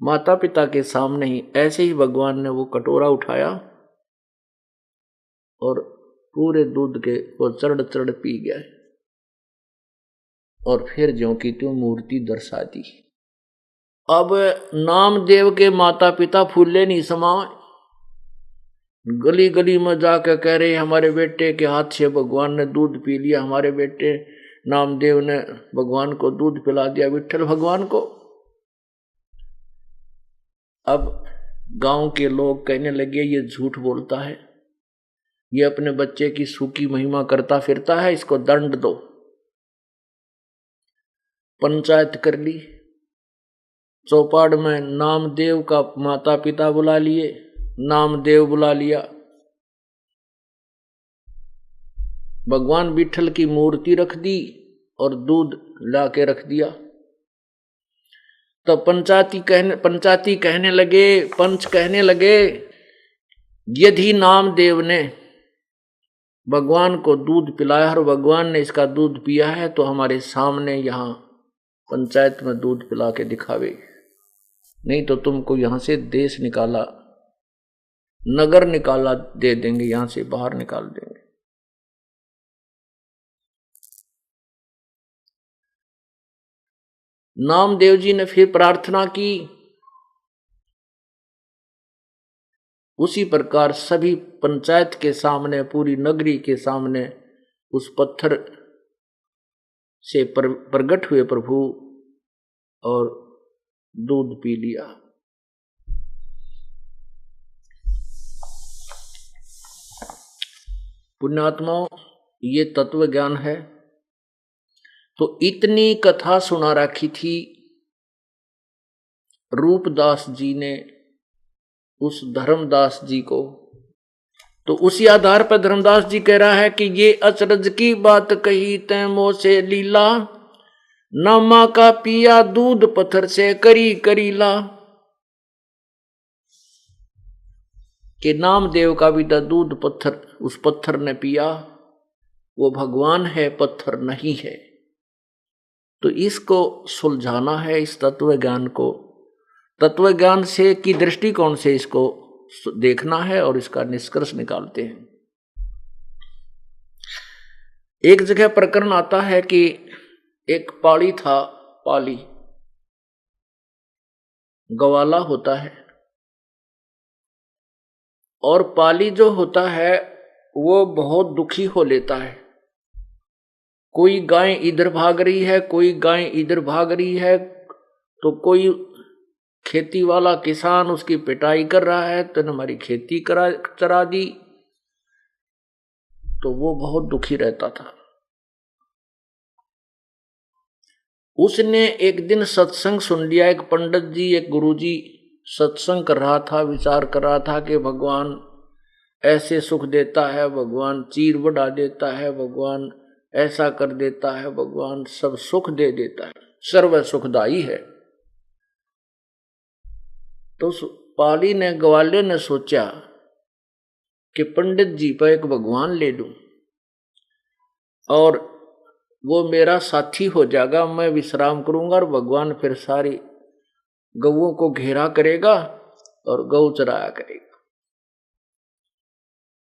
माता पिता के सामने ही। ऐसे ही भगवान ने वो कटोरा उठाया और पूरे दूध के वो चढ़ पी गया, और फिर ज्यों की त्यों मूर्ति दर्शा दी। अब नामदेव के माता पिता फूले नहीं समाए, गली गली में जाकर कह रहे हमारे बेटे के हाथ से भगवान ने दूध पी लिया, हमारे बेटे नामदेव ने भगवान को दूध पिला दिया, विट्ठल भगवान को। अब गांव के लोग कहने लगे ये झूठ बोलता है, ये अपने बच्चे की सूखी महिमा करता फिरता है, इसको दंड दो। पंचायत कर ली, चौपाड़ में नामदेव का माता पिता बुला लिए, नामदेव बुला लिया, भगवान विट्ठल की मूर्ति रख दी और दूध लाके रख दिया। तो पंच कहने लगे यदि नामदेव ने भगवान को दूध पिलाया और भगवान ने इसका दूध पिया है तो हमारे सामने यहाँ पंचायत में दूध पिला के दिखावे, नहीं तो तुमको यहां से देश निकाला, नगर निकाला दे देंगे, यहां से बाहर निकाल देंगे। नामदेव जी ने फिर प्रार्थना की। उसी प्रकार सभी पंचायत के सामने, पूरी नगरी के सामने उस पत्थर से प्रकट हुए प्रभु और दूध पी लिया। पुण्यात्माओं, ये तत्व ज्ञान है। तो इतनी कथा सुना रखी थी रूपदास जी ने उस धर्मदास जी को, तो उसी आधार पर धर्मदास जी कह रहा है कि ये अचरज की बात कही तै मोह से लीला, नामा का पिया दूध पत्थर से करी करीला। कि नामदेव का भी दूध पत्थर उस पत्थर ने पिया, वो भगवान है, पत्थर नहीं है। तो इसको सुलझाना है, इस तत्व ज्ञान को, तत्व ज्ञान से की दृष्टिकोण से इसको देखना है और इसका निष्कर्ष निकालते हैं। एक जगह प्रकरण आता है कि एक पाड़ी था, पाली ग्वाला होता है, और पाली जो होता है वो बहुत दुखी हो लेता है। कोई गाय इधर भाग रही है, कोई गाय इधर भाग रही है, तो कोई खेती वाला किसान उसकी पिटाई कर रहा है, तो हमारी खेती चरा दी, तो वो बहुत दुखी रहता था। उसने एक दिन सत्संग सुन लिया, एक पंडित जी, एक गुरुजी सत्संग कर रहा था, विचार कर रहा था कि भगवान ऐसे सुख देता है, भगवान चीर बढ़ा देता है, भगवान ऐसा कर देता है, भगवान सब सुख दे देता है, सर्व सुखदाई है। तो पाली ने, ग्वाले ने सोचा कि पंडित जी पर एक भगवान ले लूं और वो मेरा साथी हो जाएगा, मैं विश्राम करूंगा और भगवान फिर सारी गौओं को घेरा करेगा और गौ चराया करेगा।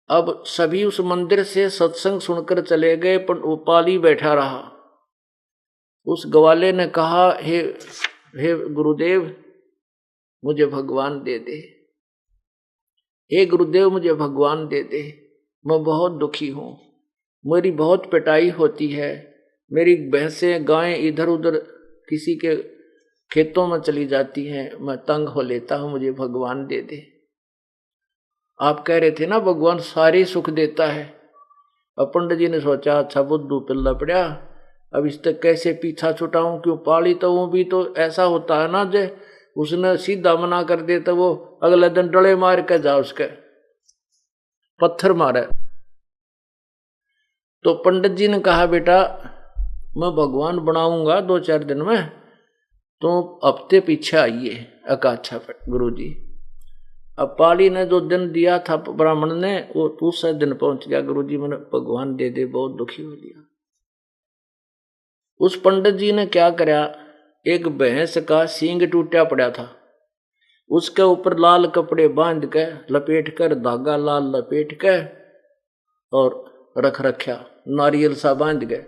अब सभी उस मंदिर से सत्संग सुनकर चले गए, पर वो पाली बैठा रहा। उस ग्वाले ने कहा, हे गुरुदेव मुझे भगवान दे दे, हे गुरुदेव मुझे भगवान दे दे, मैं बहुत दुखी हूं, मेरी बहुत पिटाई होती है, मेरी भैंसें गायें इधर उधर किसी के खेतों में चली जाती हैं, मैं तंग हो लेता हूं, मुझे भगवान दे दे। आप कह रहे थे ना भगवान सारे सुख देता है। अब पंडित जी ने सोचा, अच्छा बुद्धू पिल्ला पड़ा, अब इस तक कैसे पीछा छुटाऊं, क्यों पाली तो वो भी तो ऐसा होता है ना, जे उसने सीधा मना कर दे तो वो अगले दिन डले मार के जा, उसके पत्थर मारे। तो पंडित जी ने कहा, बेटा मैं भगवान बनाऊंगा 2-4 दिन में, तो हफ्ते पीछे आइए। अच्छा गुरु जी। अब पाली ने जो दिन दिया था ब्राह्मण ने, वो दूसरे दिन पहुंच गया, गुरु जी मैंने भगवान दे दे, बहुत दुखी हो गया। उस पंडित जी ने क्या कराया, एक भैंस का सींग टूटा पड़ा था, उसके ऊपर लाल कपड़े बांध के लपेट कर, धागा लाल लपेट के और रख रखा, नारियल सा बांध गए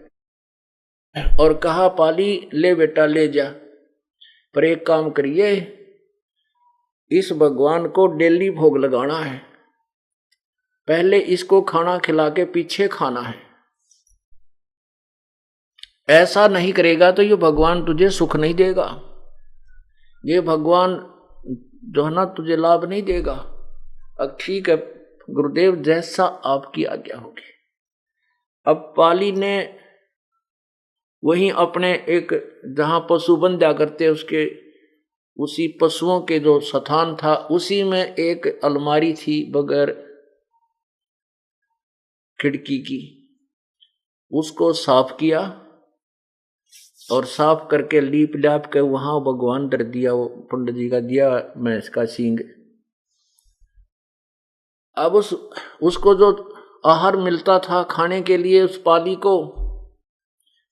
और कहा, पाली ले बेटा ले जा, पर एक काम करिए, इस भगवान को डेली भोग लगाना है, पहले इसको खाना खिला के पीछे खाना है, ऐसा नहीं करेगा तो ये भगवान तुझे सुख नहीं देगा, ये भगवान जो है ना तुझे लाभ नहीं देगा। अब ठीक है गुरुदेव, जैसा आपकी आज्ञा होगी। अब पाली ने वहीं अपने एक जहां पशु बंधा करते उसके उसी पशुओं के जो स्थान था, उसी में एक अलमारी थी बगैर खिड़की की, उसको साफ किया और साफ करके लीप लाप के वहां भगवान धर दिया, वो पंडित जी का दिया भैंस का सींग। अब उसको जो आहार मिलता था खाने के लिए, उस पाली को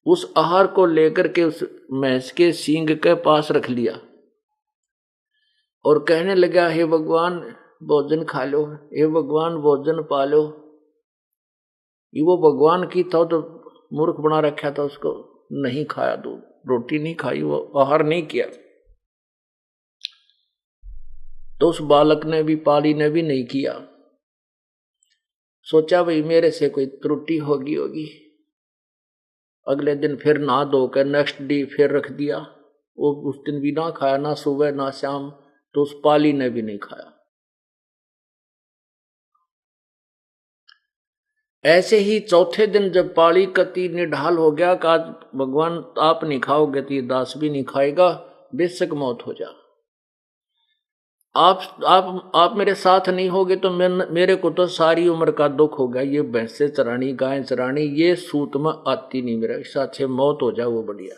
उस आहार को लेकर के उस भैंस के सींग के पास रख लिया और कहने लगा, हे भगवान भोजन खा लो, हे भगवान भोजन पा लो। ये वो भगवान की था तो मूर्ख बना रखा था, उसको नहीं खाया, दूध रोटी नहीं खाई, वो आहार नहीं किया। तो उस बालक ने भी, पाली ने भी नहीं किया। सोचा भाई मेरे से कोई त्रुटि होगी। अगले दिन फिर नहा धोकर नेक्स्ट डे फिर रख दिया, वो उस दिन भी ना खाया, ना सुबह ना शाम, तो उस पाली ने भी नहीं खाया। ऐसे ही चौथे दिन जब पाली कति निढाल हो गया कि आज भगवान आप नहीं खाओगे तो ये दास भी नहीं खाएगा, बेशक मौत हो जा, आप मेरे साथ नहीं होगे तो मेरे को तो सारी उम्र का दुख होगा, ये भैंसे चरानी गाय चरानी ये सूत में आती नहीं, मेरा इससे अच्छे मौत हो जाए वो बढ़िया।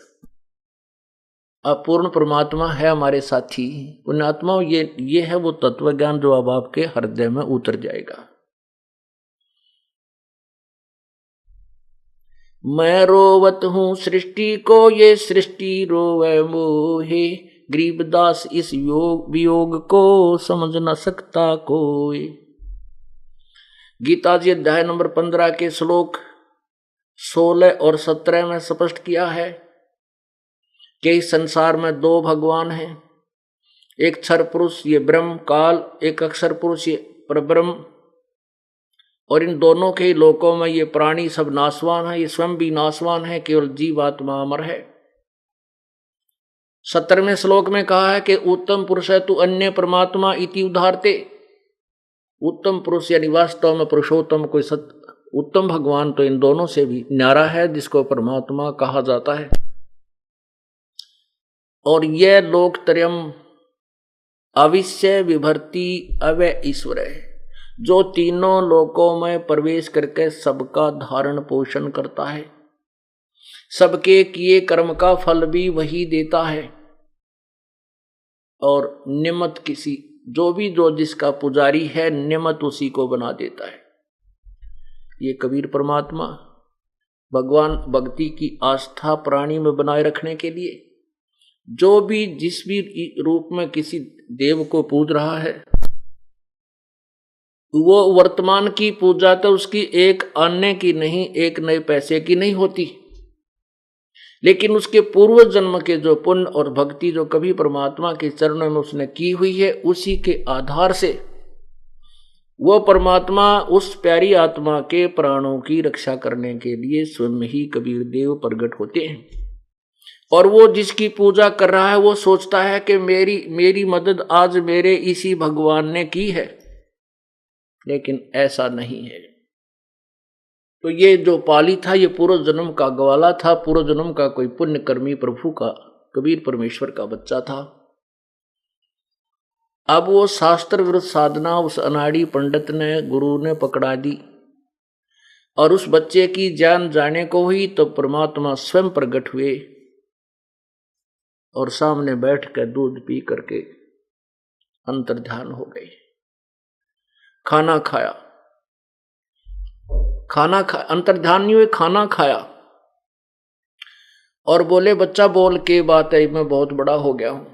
अब पूर्ण परमात्मा है हमारे साथी, पुण्यात्मा ये है वो तत्व ज्ञान जो अब आपके हृदय में उतर जाएगा। मैं रोवत हूं सृष्टि को, ये सृष्टि रोवे मोहे, गरीबदास इस वियोग को समझ न सकता कोई। गीता जी अध्याय नंबर 15 के श्लोक 16 और 17 में स्पष्ट किया है कि इस संसार में दो भगवान हैं, एक क्षर पुरुष ये ब्रह्म काल, एक अक्षर पुरुष ये परब्रह्म, और इन दोनों के लोकों में ये प्राणी सब नाशवान है, ये स्वयं भी नाशवान है, केवल जीवात्मा अमर है। 17वें श्लोक में कहा है कि उत्तम पुरुष है तू अन्य परमात्मा इति उदाहरते। उत्तम पुरुष यानी वास्तव में पुरुषोत्तम कोई उत्तम भगवान तो इन दोनों से भी न्यारा है, जिसको परमात्मा कहा जाता है। और यह लोकत्रयम् अविश्य विभर्ति अव्यय ईश्वर है, जो तीनों लोकों में प्रवेश करके सबका धारण पोषण करता है, सबके किए कर्म का फल भी वही देता है, और निमित्त किसी जो जिसका पुजारी है निमित्त उसी को बना देता है। ये कबीर परमात्मा भगवान भक्ति की आस्था प्राणी में बनाए रखने के लिए जो भी जिस भी रूप में किसी देव को पूज रहा है, वो वर्तमान की पूजा तो उसकी एक अन्य की नहीं, एक नए पैसे की नहीं होती, लेकिन उसके पूर्व जन्म के जो पुण्य और भक्ति जो कभी परमात्मा के चरणों में उसने की हुई है, उसी के आधार से वो परमात्मा उस प्यारी आत्मा के प्राणों की रक्षा करने के लिए स्वयं ही कबीर देव प्रकट होते हैं। और वो जिसकी पूजा कर रहा है वो सोचता है कि मेरी मदद आज मेरे इसी भगवान ने की है, लेकिन ऐसा नहीं है। तो ये जो पाली था ये पूर्व जन्म का ग्वाला था, पूर्व जन्म का कोई पुण्यकर्मी प्रभु का कबीर परमेश्वर का बच्चा था। अब वो शास्त्र विरुद्ध साधना उस अनाड़ी पंडित ने गुरु ने पकड़ा दी, और उस बच्चे की जान जाने को हुई तो परमात्मा स्वयं प्रकट हुए और सामने बैठ कर दूध पी करके अंतर्ध्यान हो गए। खाना खाया, अंतर्ध्यान नहीं हुए, खाना खाया और बोले बच्चा बोल के बात है मैं बहुत बड़ा हो गया हूं।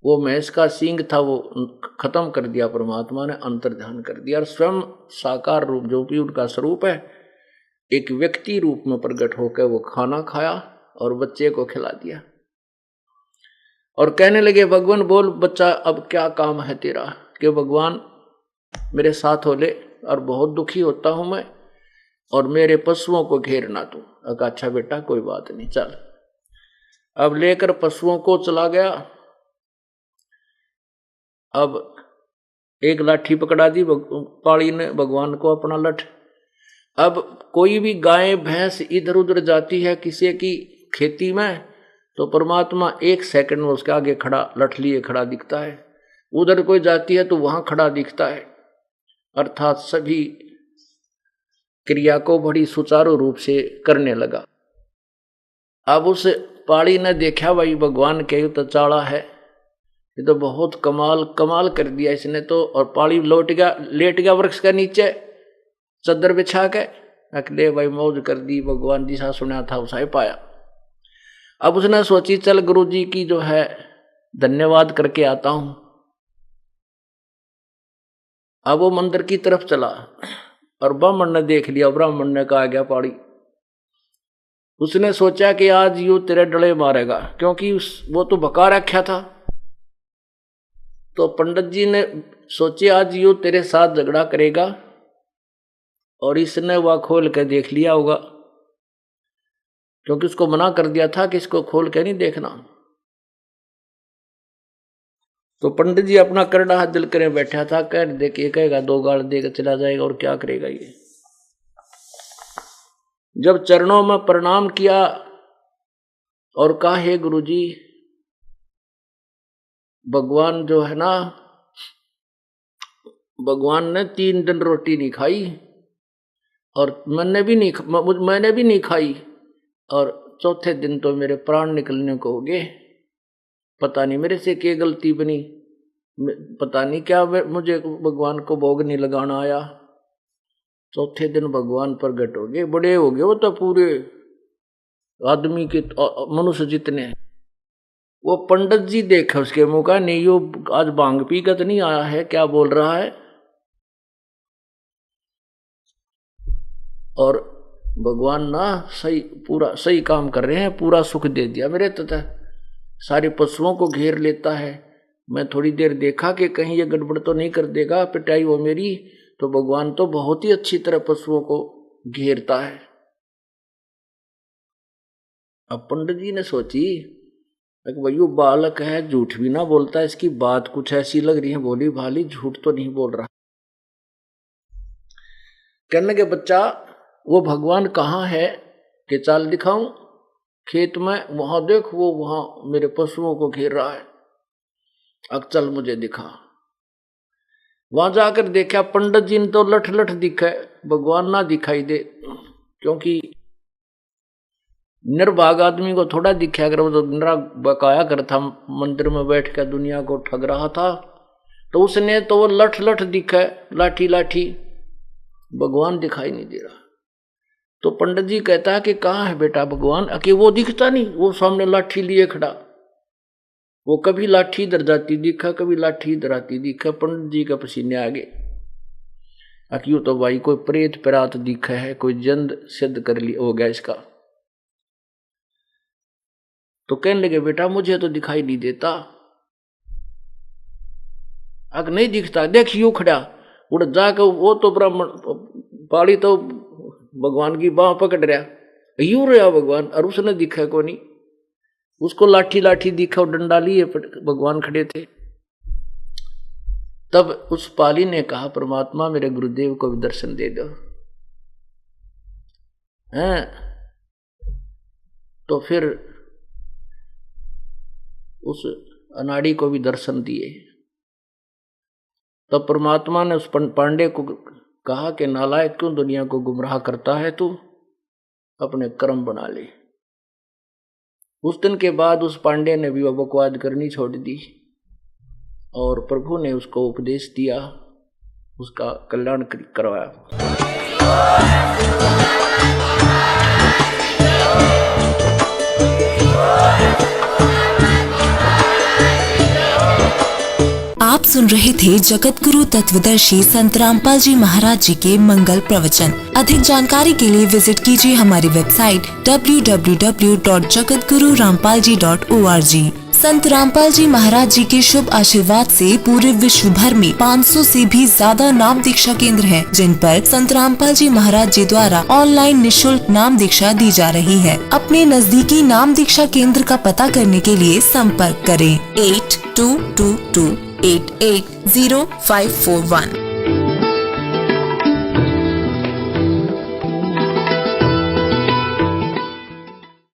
वो भैंस का सींग था वो खत्म कर दिया परमात्मा ने, अंतर्ध्यान कर दिया, और स्वयं साकार रूप जो भी उनका स्वरूप है एक व्यक्ति रूप में प्रकट होकर वो खाना खाया और बच्चे को खिला दिया। और कहने लगे भगवान बोल बच्चा अब क्या काम है तेरा, कि भगवान मेरे साथ हो ले और बहुत दुखी होता हूं मैं, और मेरे पशुओं को घेरना तू। अच्छा बेटा कोई बात नहीं चल। अब लेकर पशुओं को चला गया। अब एक लाठी पकड़ा दी पाड़ी ने भगवान को अपना लठ। अब कोई भी गाय भैंस इधर उधर जाती है किसी की खेती में तो परमात्मा एक सेकंड में उसके आगे खड़ा लठ लिए खड़ा दिखता है, उधर कोई जाती है तो वहां खड़ा दिखता है। अर्थात सभी क्रिया को बड़ी सुचारू रूप से करने लगा। अब उस पाड़ी ने देखा भाई भगवान के तो चाड़ा है, ये तो बहुत कमाल कर दिया इसने तो। और पाड़ी लेट गया वृक्ष के नीचे चद्दर बिछा के, अकेले भाई मौज कर दी, भगवान जिसा सुना था उसा ही पाया। अब उसने सोची चल गुरुजी की जो है धन्यवाद करके आता हूं। अब वो मंदिर की तरफ चला और ब्राह्मण ने देख लिया, ब्राह्मण ने कहा गया पाड़ी। उसने सोचा कि आज यू तेरे डले मारेगा, क्योंकि वो तो भका रखा था। तो पंडित जी ने सोचे आज यू तेरे साथ झगड़ा करेगा, और इसने वह खोल के देख लिया होगा, क्योंकि उसको मना कर दिया था कि इसको खोल के नहीं देखना। तो पंडित जी अपना करड़ा हाथ दिल करे बैठा था, कह देखिए कहेगा दो गाल देकर चला जाएगा और क्या करेगा ये। जब चरणों में प्रणाम किया और कहा हे गुरुजी भगवान जो है ना, भगवान ने 3 दिन रोटी नहीं खाई और मैंने भी नहीं खाई, और चौथे दिन तो मेरे प्राण निकलने को हो गए। पता नहीं मेरे से क्या गलती बनी, पता नहीं क्या मुझे भगवान को भोग नहीं लगाना आया। चौथे दिन भगवान प्रकट हो गए, बड़े हो गए वो तो पूरे आदमी के मनुष्य जितने। वो पंडित जी देखे उसके मुंह का, नहीं यो आज भांग पी कर तो नहीं आया है, क्या बोल रहा है। और भगवान ना सही पूरा सही काम कर रहे हैं, पूरा सुख दे दिया मेरे तथा। सारे पशुओं को घेर लेता है। मैं थोड़ी देर देखा कि कहीं ये गड़बड़ तो नहीं कर देगा पिटाई वो मेरी, तो भगवान तो बहुत ही अच्छी तरह पशुओं को घेरता है। अब पंडित जी ने सोची भाई वो बालक है, झूठ भी ना बोलता, इसकी बात कुछ ऐसी लग रही है, भोली भाली, झूठ तो नहीं बोल रहा। कहने के बच्चा वो भगवान कहाँ है कि चाल दिखाऊं? खेत में, वहां देख, वो वहां मेरे पशुओं को घेर रहा है। अब चल मुझे दिखा। वहां जाकर देखा, पंडित जी ने तो लठ लठ दिखा, भगवान ना दिखाई दे, क्योंकि निर्भाग आदमी को थोड़ा दिखा। अगर वो तो बकाया कर था, मंदिर में बैठ कर दुनिया को ठग रहा था, तो उसने तो वो लठ लठ दिखा, लाठी लाठी, भगवान दिखाई नहीं दे रहा। तो पंडित जी कहता है कि कहाँ है बेटा भगवान? कि वो दिखता नहीं, वो सामने लाठी लिए खड़ा, वो कभी लाठी इधर जाती दिखा, कभी लाठी इधर आती दिखा। पंडित जी का पसीने आ गए। यूं तो भाई कोई प्रेत परात दिखा है, कोई जंद सिद्ध कर ली हो गया इसका। तो कहने लगे बेटा मुझे तो दिखाई नहीं देता। अगर नहीं दिखता, देख यूं खड़ा, उड़ जाकर वो तो ब्राह्मण पाड़ी तो भगवान की बाह पकड़ रहा, यूं रहा भगवान, और उसने दिखा को नहीं। उसको लाठी लाठी दिखा, डंडा लिए भगवान खड़े थे। तब उस पाली ने कहा परमात्मा मेरे गुरुदेव को भी दर्शन दे दो। हैं? तो फिर उस अनाड़ी को भी दर्शन दिए। तब परमात्मा ने उस पांडे को कहा कि नालायक, क्यों दुनिया को गुमराह करता है तू, अपने कर्म बना ले। उस दिन के बाद उस पांडे ने भी बकवाद करनी छोड़ दी और प्रभु ने उसको उपदेश दिया, उसका कल्याण करवाया। आप सुन रहे थे जगत गुरु तत्वदर्शी संत रामपाल जी महाराज जी के मंगल प्रवचन। अधिक जानकारी के लिए विजिट कीजिए हमारी वेबसाइट www.jagatgururampalji.org। संत रामपाल जी महाराज जी के शुभ आशीर्वाद से पूरे विश्व भर में 500 से भी ज्यादा नाम दीक्षा केंद्र हैं, जिन पर संत रामपाल जी महाराज जी द्वारा ऑनलाइन निशुल्क नाम दीक्षा दी जा रही है। अपने नजदीकी नाम दीक्षा केंद्र का पता करने के लिए संपर्क करें 8222880541।